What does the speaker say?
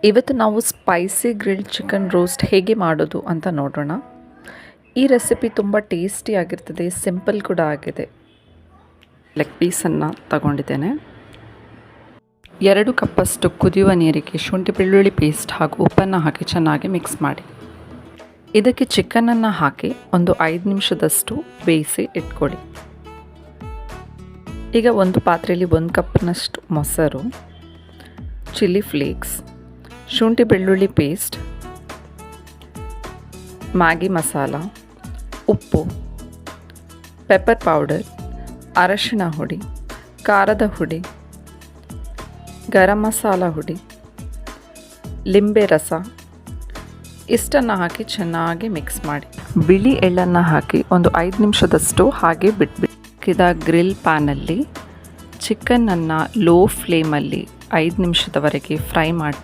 ಇವತ್ತು ನಾವು spicy grilled chicken roast ಹೇಗೆ ಮಾಡೋದು ಅಂತ ನೋಡೋಣ. ಈ ರೆಸಿಪಿ ತುಂಬ ಟೇಸ್ಟಿಯಾಗಿರ್ತದೆ, ಸಿಂಪಲ್ ಕೂಡ ಆಗಿದೆ. ಲೆಗ್ ಪೀಸನ್ನು ತಗೊಂಡಿದ್ದೇನೆ. 2 ಕಪ್ಪಷ್ಟು ಕುದಿಯುವ ನೀರಿಗೆ ಶುಂಠಿ ಬೆಳ್ಳುಳ್ಳಿ ಪೇಸ್ಟ್ ಹಾಗೂ ಉಪ್ಪನ್ನು ಹಾಕಿ ಚೆನ್ನಾಗಿ ಮಿಕ್ಸ್ ಮಾಡಿ. ಇದಕ್ಕೆ ಚಿಕನನ್ನು ಹಾಕಿ ಒಂದು 5 ನಿಮಿಷದಷ್ಟು ಬೇಯಿಸಿ ಇಟ್ಕೊಳ್ಳಿ. ಈಗ ಒಂದು ಪಾತ್ರೆಯಲ್ಲಿ 1 ಕಪ್ನಷ್ಟು ಮೊಸರು, ಚಿಲ್ಲಿ ಫ್ಲೇಕ್ಸ್, ಶುಂಠಿ ಬೆಳ್ಳುಳ್ಳಿ ಪೇಸ್ಟ್, ಮ್ಯಾಗಿ ಮಸಾಲ, ಉಪ್ಪು, ಪೆಪ್ಪರ್ ಪೌಡರ್, ಅರಶಿಣ ಹುಡಿ, ಖಾರದ ಹುಡಿ, ಗರಂ ಮಸಾಲ ಹುಡಿ, ಲಿಂಬೆ ರಸ ಇಷ್ಟನ್ನು ಹಾಕಿ ಚೆನ್ನಾಗಿ ಮಿಕ್ಸ್ ಮಾಡಿ. ಬಿಳಿ ಎಳ್ಳನ್ನು ಹಾಕಿ ಒಂದು 5 ನಿಮಿಷದಷ್ಟು ಹಾಗೆ ಬಿಟ್ಬಿಟ್ಟಿದ ಗ್ರಿಲ್ ಪ್ಯಾನಲ್ಲಿ ಚಿಕನನ್ನು ಲೋ ಫ್ಲೇಮಲ್ಲಿ 5 ನಿಮಿಷದವರೆಗೆ ಫ್ರೈ ಮಾಡ್ತಾ